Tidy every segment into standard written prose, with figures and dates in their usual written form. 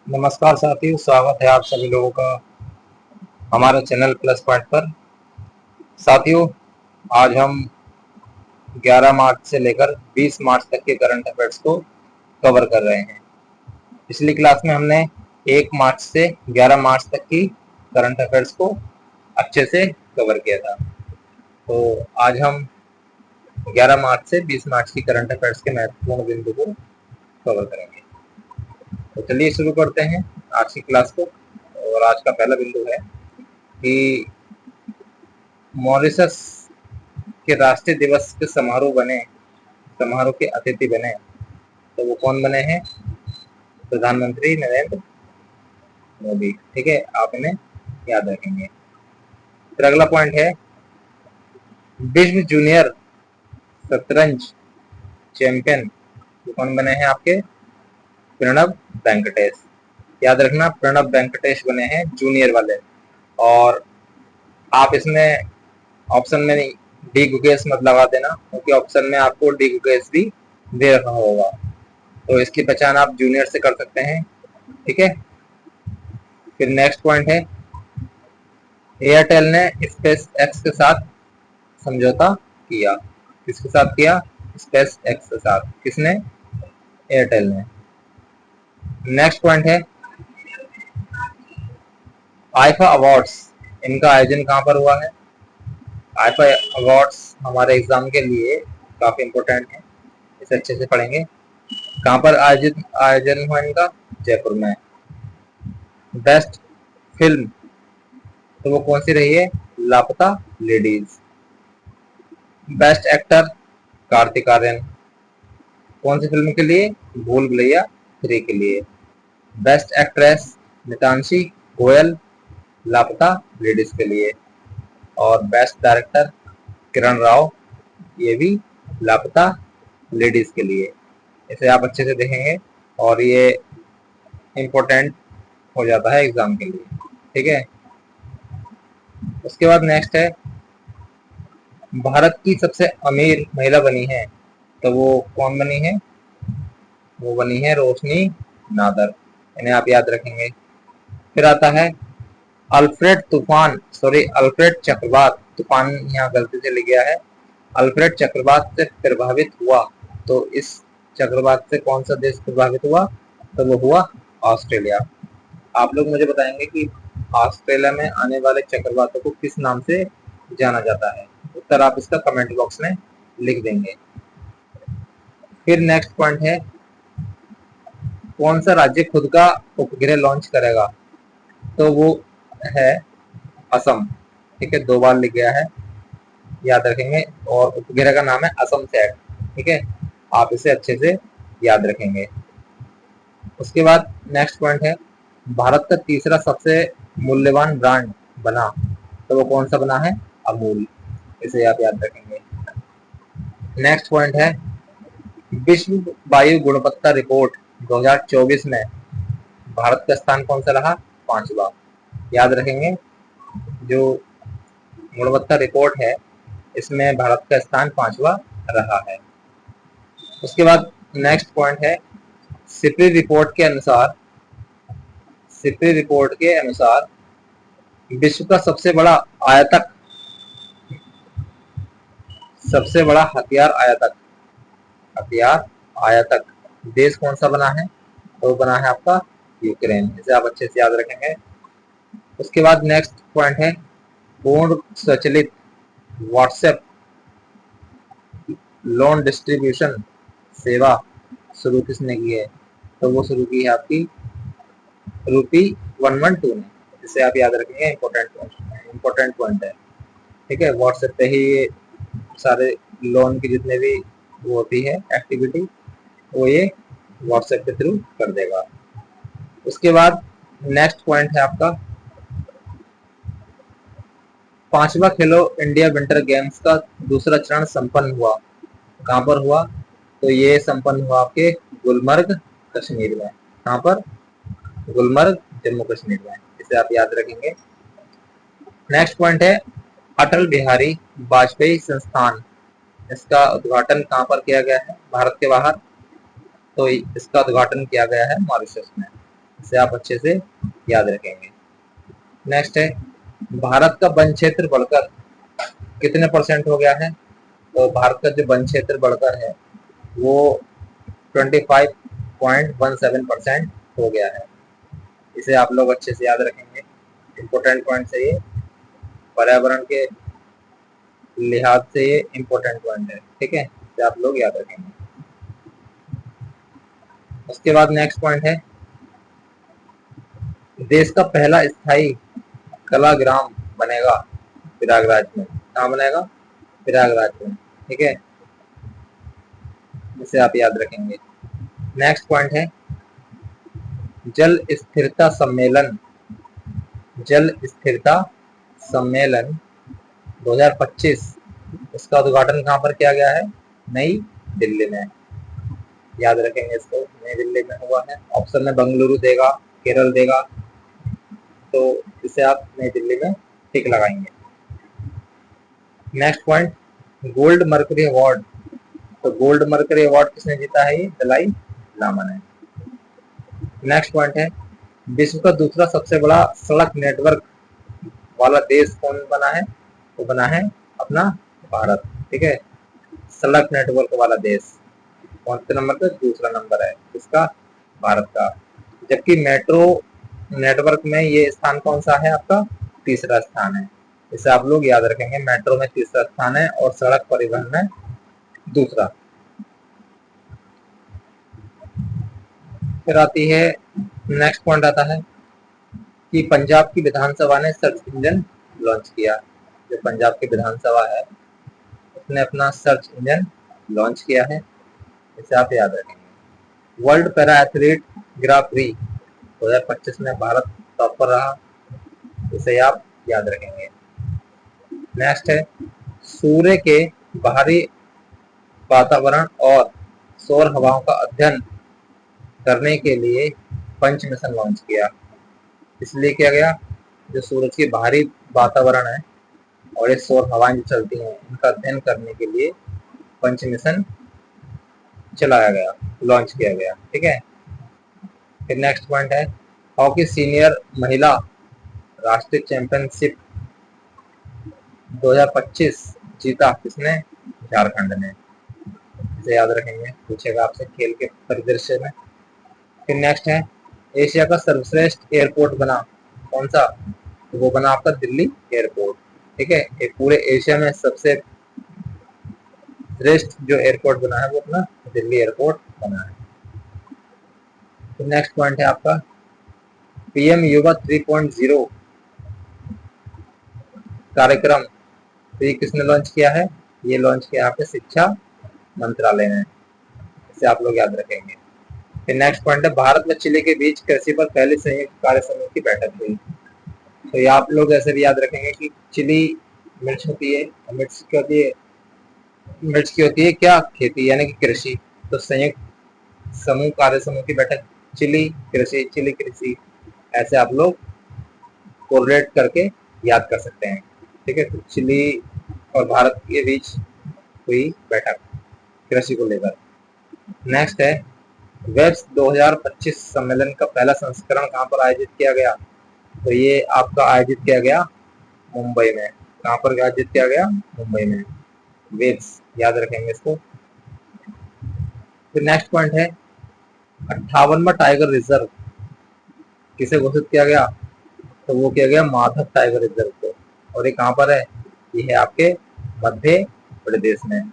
नमस्कार साथियों, स्वागत है आप सभी लोगों का हमारे चैनल प्लस पॉइंट पर। साथियों, आज हम 11 मार्च से लेकर 20 मार्च तक के करंट अफेयर्स को कवर कर रहे हैं। पिछली क्लास में हमने 1 मार्च से 11 मार्च तक की करंट अफेयर्स को अच्छे से कवर किया था। तो आज हम 11 मार्च से 20 मार्च की करंट अफेयर्स के महत्वपूर्ण बिंदु को कवर करेंगे। तो चलिए शुरू करते हैं आज की क्लास को। और आज का पहला बिंदु है कि मॉरिशस के राष्ट्रीय दिवस के समारोह के अतिथि बने, तो वो कौन बने हैं? प्रधानमंत्री नरेंद्र मोदी। ठीक है, आप इन्हें याद रखेंगे। फिर अगला पॉइंट है, विश्व जूनियर शतरंज चैंपियन कौन बने हैं आपके? प्रणब वेंकटेश। याद रखना, प्रणब वेंकटेश बने हैं जूनियर वाले। और आप इसमें ऑप्शन में डी गुकेश मत लगा देना, क्योंकि ऑप्शन में आपको डी गुकेश भी दे रखा होगा, तो इसकी पहचान आप जूनियर से कर सकते हैं। ठीक है। फिर नेक्स्ट पॉइंट है, एयरटेल ने स्पेस एक्स के साथ समझौता किया। किसके साथ किया? स्पेस एक्स के साथ। किसने? एयरटेल ने। नेक्स्ट पॉइंट है, आईफा अवार्ड्स, इनका आयोजन कहाँ पर हुआ है? आईफा अवार्ड्स हमारे एग्जाम के लिए काफी इंपोर्टेंट है, इसे अच्छे से पढ़ेंगे। कहाँ पर आयोजन हुआ इनका? जयपुर में। बेस्ट फिल्म, तो वो कौन सी रही है? लापता लेडीज। Best actor, Kartik Aaryan. कौन सी फिल्म के लिए? भूल भुलैया 3 के लिए। बेस्ट एक्ट्रेस, नितांशी गोयल, लापता लेडीज के लिए। और बेस्ट डायरेक्टर, किरण राव, ये भी लापता लेडीज के लिए। इसे आप अच्छे से देखेंगे और ये इम्पोर्टेंट हो जाता है एग्जाम के लिए। ठीक है। उसके बाद नेक्स्ट है, भारत की सबसे अमीर महिला बनी है, तो वो कौन बनी है? वो बनी है रोशनी नादर। इन्हें आप याद रखेंगे। फिर आता है अल्फ्रेड चक्रवात तूफान, यहाँ गलती से लिख गया है। अल्फ्रेड चक्रवात से प्रभावित हुआ, तो इस चक्रवात से कौन सा देश प्रभावित हुआ? तो वो हुआ ऑस्ट्रेलिया। आप लोग मुझे बताएंगे कि ऑस्ट्रेलिया में आने वाले चक्रवातों को किस नाम से जाना जाता है? उत्तर आप इसका कमेंट बॉक्स में लिख देंगे। फिर नेक्स्ट पॉइंट है, कौन सा राज्य खुद का उपग्रह लॉन्च करेगा? तो वो है असम। ठीक है, 2 बार लिख गया है, याद रखेंगे। और उपग्रह का नाम है असम सैट। ठीक है, आप इसे अच्छे से याद रखेंगे। उसके बाद नेक्स्ट पॉइंट है, भारत का तीसरा सबसे मूल्यवान ब्रांड बना, तो वो कौन सा बना है? अमूल। इसे आप याद रखेंगे। नेक्स्ट पॉइंट है, विश्व वायु गुणवत्ता रिपोर्ट 2024 में भारत का स्थान कौन सा रहा? 5वां। याद रखेंगे, जो गुणवत्ता रिपोर्ट है इसमें भारत का स्थान 5वां रहा है। उसके बाद नेक्स्ट पॉइंट है, सिप्री रिपोर्ट के अनुसार विश्व का सबसे बड़ा हथियार आयातक देश कौन सा बना है? तो बना है आपका यूक्रेन। इसे आप अच्छे से याद रखेंगे। उसके बाद नेक्स्ट पॉइंट है, पूर्ण स्वचालित व्हाट्सएप लोन डिस्ट्रीब्यूशन सेवा शुरू किसने की है? तो वो शुरू की है आपकी रूपी 112 ने। इसे आप याद रखेंगे, इंपॉर्टेंट पॉइंट है। ठीक है, व्हाट्सएप पे ही ये सारे लोन की जितने भी वो होती है एक्टिविटी, वो ये व्हाट्सएप के थ्रू कर देगा। उसके बाद नेक्स्ट पॉइंट है आपका, 5वां खेलो इंडिया विंटर गेम्स का दूसरा चरण संपन्न हुआ। कहाँ पर हुआ? तो ये संपन्न हुआ आपके गुलमर्ग कश्मीर में। कहाँ पर? गुलमर्ग जम्मू कश्मीर में। इसे आप याद रखेंगे। नेक्स्ट पॉइंट है, अटल बिहारी वाजपेयी संस्थान, इसका उद्घाटन कहाँ पर किया गया है भारत के बाहर? तो इसका उद्घाटन किया गया है मॉरिशस में। इसे आप अच्छे से याद रखेंगे। नेक्स्ट है, भारत का वन क्षेत्र बढ़कर कितने परसेंट हो गया है? तो भारत का जो वन क्षेत्र बढ़कर है वो 25.17% हो गया है। इसे आप लोग अच्छे से याद रखेंगे। इम्पोर्टेंट पॉइंट है ये, पर्यावरण के लिहाज से ये इम्पोर्टेंट पॉइंट है, ठीक है, इसे आप लोग याद रखेंगे। उसके बाद नेक्स्ट पॉइंट है, देश का पहला स्थायी कलाग्राम बनेगा प्रयागराज में। कहाँ बनेगा? प्रयागराज में, ठीक है, इसे आप याद रखेंगे। नेक्स्ट पॉइंट है, जल स्थिरता सम्मेलन, जल स्थिरता सम्मेलन 2025, इसका उद्घाटन कहाँ पर किया गया है? नई दिल्ली में। याद रखेंगे इसको, नई दिल्ली में हुआ है। ऑप्शन में बेंगलुरु देगा, केरल देगा, तो इसे आप नई दिल्ली में टिक लगाएंगे। Next point, gold mercury award, तो गोल्ड मर्करी अवार्ड किसने जीता है? ये दलाई लामा ने। नेक्स्ट पॉइंट है, विश्व का दूसरा सबसे बड़ा सड़क नेटवर्क वाला देश कौन बना है? तो बना है अपना भारत, ठीक है, सड़क नेटवर्क वाला देश। कौन से नंबर पे? दूसरा नंबर है इसका, भारत का। जबकि मेट्रो नेटवर्क में ये स्थान कौन सा है आपका? तीसरा स्थान है। इसे आप लोग याद रखेंगे, मेट्रो में तीसरा स्थान है और सड़क परिवहन में दूसरा। फिर आती है, नेक्स्ट पॉइंट आता है कि पंजाब की विधानसभा ने सर्च इंजन लॉन्च किया। जो पंजाब की विधानसभा है उसने अपना सर्च इंजन लॉन्च किया है, इसे आप याद रखेंगे। वर्ल्ड पैरा एथलीट ग्रां प्री 2025 में भारत टॉप पर रहा, इसे आप याद रखेंगे। नेक्स्ट है, सूर्य के बाहरी वातावरण और सौर हवाओं का अध्ययन करने के लिए पंच मिशन लॉन्च किया। इसलिए किया गया, जो सूरज के बाहरी वातावरण है और ये सौर हवाएं जो चलती हैं इनका अध्ययन करने के लिए पंच मिशन चलाया गया, लॉन्च किया गया, ठीक है। फिर नेक्स्ट पॉइंट है, हॉकी सीनियर महिला राष्ट्रीय चैंपियनशिप 2025 जीता किसने? झारखंड ने। इसे याद रखेंगे, पूछेगा आपसे खेल के परिदृश्य में। फिर नेक्स्ट है, एशिया का सर्वश्रेष्ठ एयरपोर्ट बना कौन सा? तो वो बना आपका दिल्ली एयरपोर्ट, ठीक है। ये पूरे एशिया में सबसे श्रेष्ठ जो एयरपोर्ट बना है वो अपना दिल्ली एयरपोर्ट बना है। तो नेक्स्ट पॉइंट है आपका, पीएम युवा 3.0 कार्यक्रम, तो ये किसने लॉन्च किया है? ये लॉन्च किया आपके शिक्षा मंत्रालय ने, इसे आप लोग याद रखेंगे। फिर नेक्स्ट पॉइंट है, भारत व चिली के बीच कृषि पर पहली संयुक्त कार्य समूह की बैठक हुई। तो ये आप लोग ऐसे भी याद रखेंगे कि चिली मिर्च होती है, मिर्च क्या होती है? मिर्च की होती है क्या? खेती, यानी कि कृषि। तो संयुक्त समूह कार्य समूह की बैठक, चिली कृषि, चिली कृषि, ऐसे आप लोग कोरिलेट करके याद कर सकते हैं, ठीक है। तो चिली और भारत के बीच हुई बैठक कृषि को लेकर। नेक्स्ट है, वेब्स 2025 सम्मेलन का पहला संस्करण कहाँ पर आयोजित किया गया? तो ये आपका आयोजित किया गया मुंबई में। कहाँ पर आयोजित किया गया? मुंबई में। वेब्स याद रखेंगे इसको। फिर नेक्स्ट पॉइंट है, 58वां टाइगर रिजर्व किसे घोषित किया गया? तो वो किया गया माधव टाइगर रिजर्व को। और ये कहाँ पर है? ये है आपके मध्य प्रदेश में,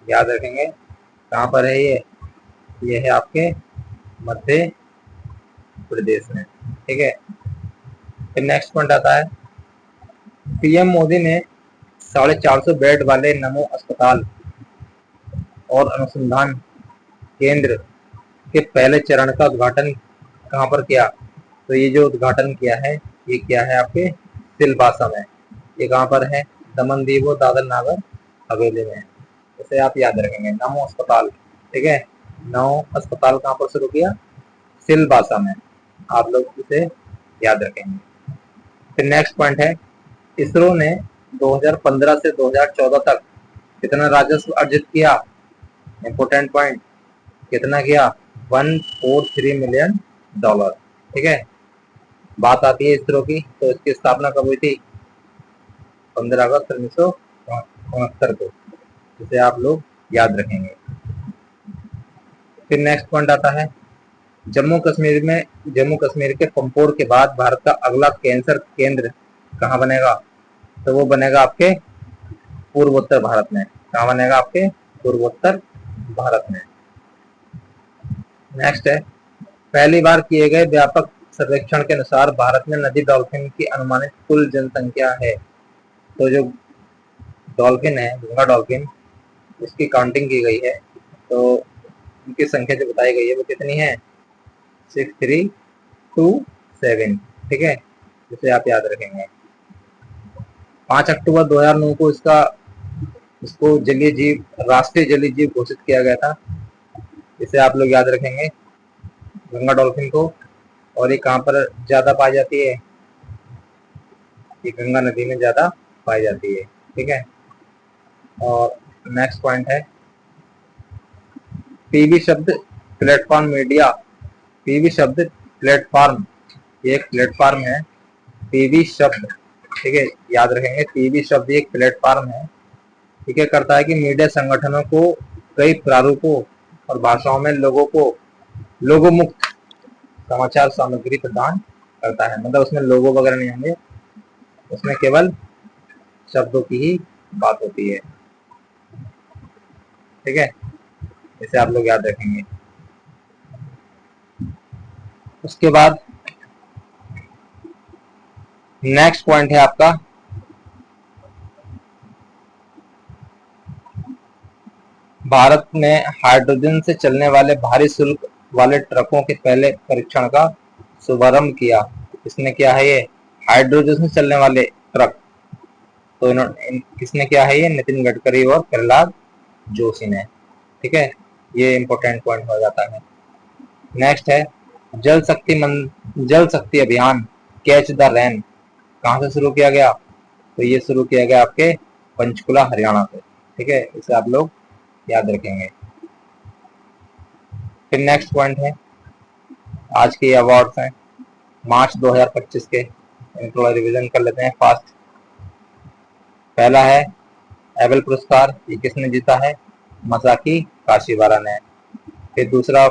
याद रखेंगे। कहाँ पर है ये है आपके मध्य प्रदेश में, ठीक है। फिर नेक्स्ट पॉइंट आता है, पीएम मोदी ने 450 बेड वाले नमो अस्पताल और अनुसंधान केंद्र के पहले चरण का उद्घाटन कहाँ पर किया? तो ये जो उद्घाटन किया है ये क्या है आपके सिलवासा में। ये कहाँ पर है? दमन दीव और दादर नागर हवेली में। इसे आप याद रखेंगे, नमो अस्पताल, ठीक है। नमो अस्पताल कहाँ पर शुरू किया? सिलवासा में, आप लोग इसे याद रखेंगे। फिर नेक्स्ट पॉइंट है, इसरो ने 2015 से 2014 तक कितना राजस्व अर्जित किया? इंपोर्टेंट पॉइंट, कितना किया? $143 मिलियन। ठीक है। बात आती है इसरो की, तो इसकी स्थापना कब हुई थी? 15 अगस्त 1969 को, जिसे आप लोग याद रखेंगे। फिर नेक्स्ट पॉइंट आता है जम्मू कश्मीर के पंपोर के बाद भारत का अगला कैंसर केंद्र कहाँ बनेगा? तो वो बनेगा आपके पूर्वोत्तर भारत में। कहाँ बनेगा? आपके पूर्वोत्तर भारत में। नेक्स्ट है, पहली बार किए गए व्यापक सर्वेक्षण के अनुसार भारत में नदी डॉल्फिन की अनुमानित कुल जनसंख्या है। तो जो डॉल्फिन है, गंगा डॉल्फिन, उसकी काउंटिंग की गई है, तो उनकी संख्या जो बताई गई है वो कितनी है? 6327। ठीक है, इसे आप याद रखेंगे। 5 अक्टूबर 2009 को इसको जलीय जीव, राष्ट्रीय जलीय जीव घोषित किया गया था। इसे आप लोग याद रखेंगे, गंगा डॉल्फिन को। और ये कहाँ पर ज्यादा पाई जाती है? ये गंगा नदी में ज्यादा पाई जाती है। ठीक है। और नेक्स्ट पॉइंट है, पीवी शब्द प्लेटफॉर्म मीडिया। पीवी शब्द प्लेटफॉर्म, ये एक प्लेटफॉर्म है। पीवी शब्द, ठीक है, याद रखेंगे, पीवी शब्द एक प्लेटफॉर्म है। ठीक है, करता है कि मीडिया संगठनों को कई प्रारूपों और भाषाओं में लोगो मुक्त समाचार सामग्री प्रदान करता है। मतलब उसमें लोगो वगैरह नहीं होंगे, उसमें केवल शब्दों की ही बात होती है। ठीक है, इसे आप लोग याद रखेंगे। उसके बाद नेक्स्ट पॉइंट है आपका, भारत ने हाइड्रोजन से चलने वाले भारी शुल्क वाले ट्रकों के पहले परीक्षण का शुभारंभ किया। किसने किया है ये? हाइड्रोजन से चलने वाले ट्रक। तो इन्होंने किसने किया है ये? नितिन गडकरी और प्रहलाद जोशी ने। ठीक है, ये इंपॉर्टेंट पॉइंट हो जाता है। नेक्स्ट है, जल शक्ति अभियान कैच द रेन कहाँ से शुरू किया गया? तो ये शुरू किया गया आपके पंचकुला हरियाणा से। ठीक है, इसे आप लोग याद रखेंगे। फिर नेक्स्ट पॉइंट है, आज के अवार्ड्स हैं मार्च 2025 के, इनको रिवीजन कर लेते हैं फास्ट। पहला है एबल पुरस्कार, ये किसने जीता है? मसाकी काशीवारा ने। फिर दूसरा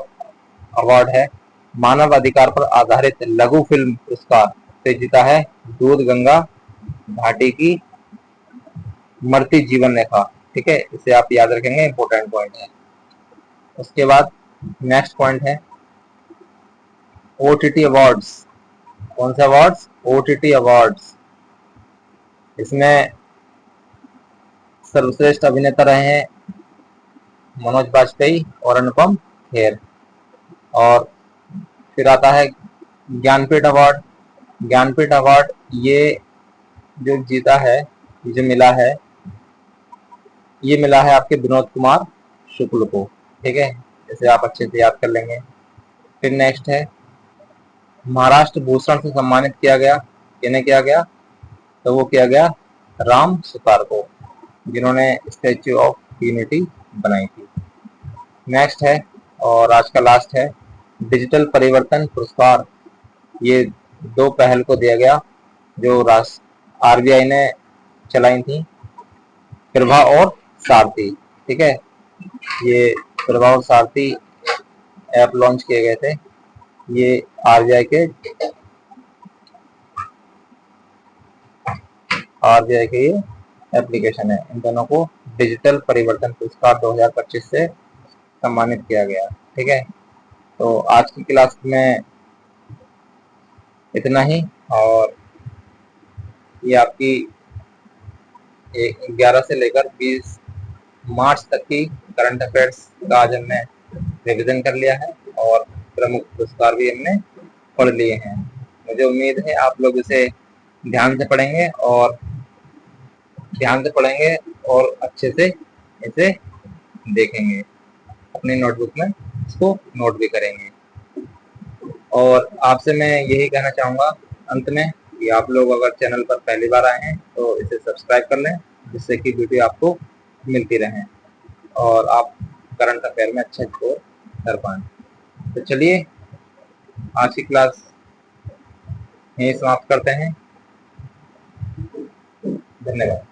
अवार्ड है मानव अधिकार पर आधारित लघु फिल्म पुरस्कार, से जीता है दूध गंगा घाटी की मरती जीवन रेखा। ठीक है, इसे आप याद रखेंगे, इंपॉर्टेंट पॉइंट है। उसके बाद नेक्स्ट पॉइंट है ओटीटी अवार्ड्स। कौन से अवार्ड्स? OTT awards. इसमें सर्वश्रेष्ठ अभिनेता रहे हैं मनोज बाजपेयी और अनुपम खेर। और फिर आता है ज्ञानपीठ अवार्ड। ज्ञानपीठ अवार्ड ये जो जीता है, ये जो मिला है, ये मिला है आपके विनोद कुमार शुक्ल को। ठीक है, इसे आप अच्छे से याद कर लेंगे। फिर नेक्स्ट है महाराष्ट्र भूषण से सम्मानित किया गया। किन्हें किया गया? तो वो किया गया राम सुतार को, जिन्होंने स्टैच्यू ऑफ यूनिटी बनाई थी। नेक्स्ट है और आज का लास्ट है डिजिटल परिवर्तन पुरस्कार। ये दो पहल को दिया गया जो आरबीआई ने चलाई थी, प्रभा और सारथी। ठीक है, ये प्रभा और सारथी ऐप लॉन्च किए गए थे। ये आरबीआई के ये एप्लीकेशन है। इन दोनों को डिजिटल परिवर्तन पुरस्कार 2025 से सम्मानित किया गया। ठीक है, तो आज की क्लास में इतना ही। और ये आपकी 11 से लेकर 20 मार्च तक की करंट अफेयर्स का आज हमने रिवीजन कर लिया है और प्रमुख पुरस्कार भी हमने पढ़ लिए हैं। मुझे उम्मीद है आप लोग इसे ध्यान से पढ़ेंगे और अच्छे से इसे देखेंगे, अपनी नोटबुक में इसको नोट भी करेंगे। और आपसे मैं यही कहना चाहूँगा अंत में कि आप लोग अगर चैनल पर पहली बार आए हैं तो इसे सब्सक्राइब कर लें, जिससे कि वीडियो आपको मिलती रहे और आप करंट अफेयर में अच्छा स्कोर कर पाएँ। तो चलिए, आज की क्लास यही समाप्त करते हैं। धन्यवाद।